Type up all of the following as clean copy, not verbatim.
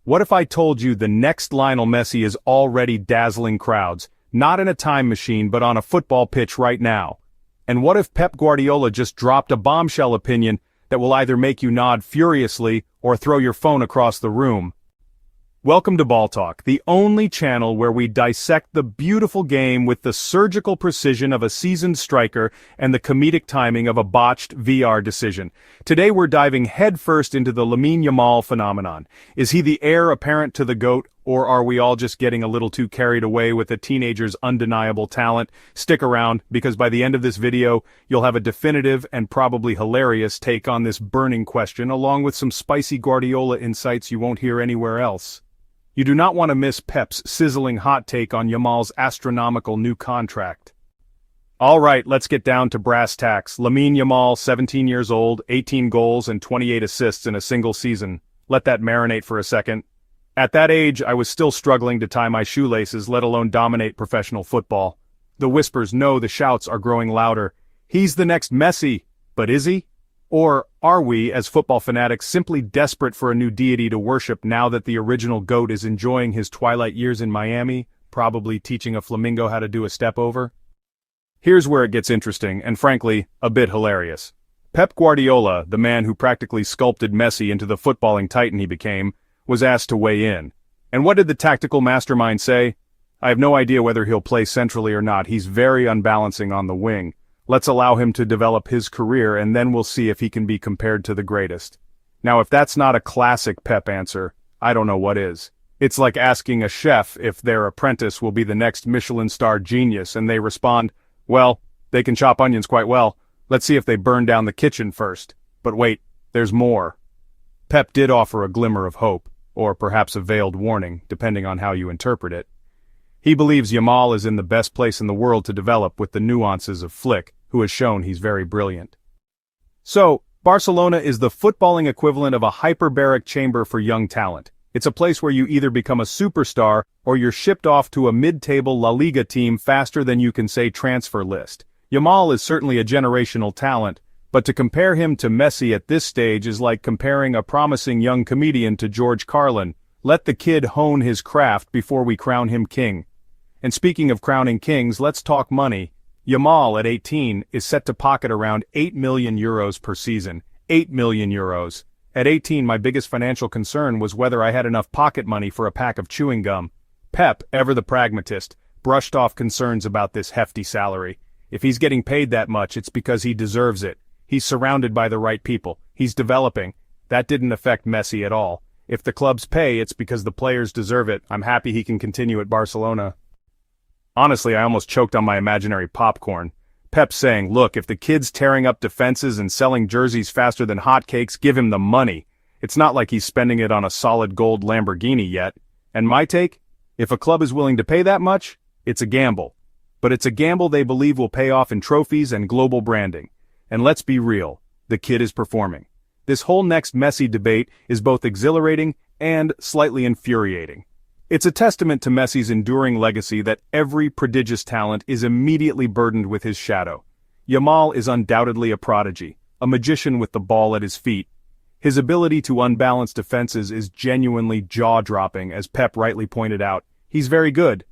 What if I told you the next Lionel Messi is already dazzling crowds, not in a time machine but on a football pitch right now? And what if Pep Guardiola just dropped a bombshell opinion that will either make you nod furiously or throw your phone across the room? Welcome to Ball Talk, the only channel where we dissect the beautiful game with the surgical precision of a seasoned striker and the comedic timing of a botched VR decision. Today we're diving headfirst into the Lamine Yamal phenomenon. Is he the heir apparent to the GOAT, or are we all just getting a little too carried away with a teenager's undeniable talent? Stick around, because by the end of this video, you'll have a definitive and probably hilarious take on this burning question, along with some spicy Guardiola insights you won't hear anywhere else. You do not want to miss Pep's sizzling hot take on Yamal's astronomical new contract. Alright, let's get down to brass tacks. Lamine Yamal, 17 years old, 18 goals and 28 assists in a single season. Let that marinate for a second. At that age, I was still struggling to tie my shoelaces, let alone dominate professional football. The whispers, no, the shouts are growing louder. He's the next Messi, but is he? Or are we, as football fanatics, simply desperate for a new deity to worship now that the original GOAT is enjoying his twilight years in Miami, probably teaching a flamingo how to do a step over? Here's where it gets interesting, and frankly, a bit hilarious. Pep Guardiola, the man who practically sculpted Messi into the footballing titan he became, was asked to weigh in. And what did the tactical mastermind say? I have no idea whether he'll play centrally or not. He's very unbalancing on the wing. Let's allow him to develop his career, and then we'll see if he can be compared to the greatest. Now, if that's not a classic Pep answer, I don't know what is. It's like asking a chef if their apprentice will be the next Michelin-starred genius, and they respond, well, they can chop onions quite well. Let's see if they burn down the kitchen first. But wait, there's more. Pep did offer a glimmer of hope, or perhaps a veiled warning, depending on how you interpret it. He believes Yamal is in the best place in the world to develop with the nuances of Flick, who has shown he's very brilliant. So, Barcelona is the footballing equivalent of a hyperbaric chamber for young talent. It's a place where you either become a superstar or you're shipped off to a mid-table La Liga team faster than you can say transfer list. Yamal is certainly a generational talent, but to compare him to Messi at this stage is like comparing a promising young comedian to George Carlin. Let the kid hone his craft before we crown him king. And speaking of crowning kings, let's talk money. Yamal, at 18, is set to pocket around 8 million euros per season. 8 million euros. At 18, my biggest financial concern was whether I had enough pocket money for a pack of chewing gum. Pep, ever the pragmatist, brushed off concerns about this hefty salary. If he's getting paid that much, it's because he deserves it. He's surrounded by the right people. He's developing. That didn't affect Messi at all. If the clubs pay, it's because the players deserve it. I'm happy he can continue at Barcelona. Honestly, I almost choked on my imaginary popcorn. Pep saying, look, if the kid's tearing up defenses and selling jerseys faster than hotcakes, give him the money. It's not like he's spending it on a solid gold Lamborghini yet. And my take? If a club is willing to pay that much, it's a gamble. But it's a gamble they believe will pay off in trophies and global branding. And let's be real, the kid is performing. This whole next Messi debate is both exhilarating and slightly infuriating. It's a testament to Messi's enduring legacy that every prodigious talent is immediately burdened with his shadow. Yamal is undoubtedly a prodigy, a magician with the ball at his feet. His ability to unbalance defenses is genuinely jaw-dropping, as Pep rightly pointed out. He's very good.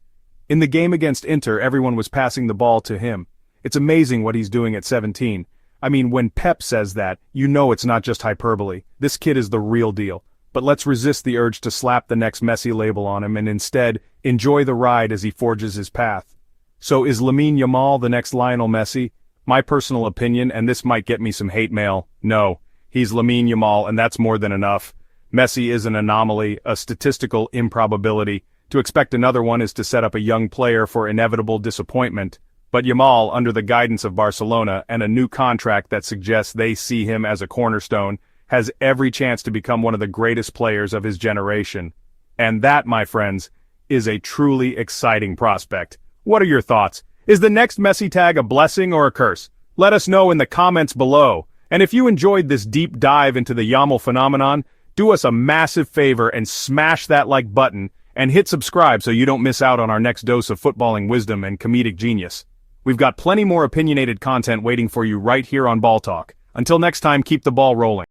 In the game against Inter, everyone was passing the ball to him. It's amazing what he's doing at 17. I mean, when Pep says that, you know it's not just hyperbole. This kid is the real deal. But let's resist the urge to slap the next Messi label on him and instead enjoy the ride as he forges his path. So is Lamine Yamal the next Lionel Messi? My personal opinion, and this might get me some hate mail, no. He's Lamine Yamal, and that's more than enough. Messi is an anomaly, a statistical improbability. To expect another one is to set up a young player for inevitable disappointment. But Yamal, under the guidance of Barcelona and a new contract that suggests they see him as a cornerstone, has every chance to become one of the greatest players of his generation. And that, my friends, is a truly exciting prospect. What are your thoughts? Is the next Messi tag a blessing or a curse? Let us know in the comments below. And if you enjoyed this deep dive into the Yamal phenomenon, do us a massive favor and smash that like button and hit subscribe so you don't miss out on our next dose of footballing wisdom and comedic genius. We've got plenty more opinionated content waiting for you right here on Ball Talk. Until next time, keep the ball rolling.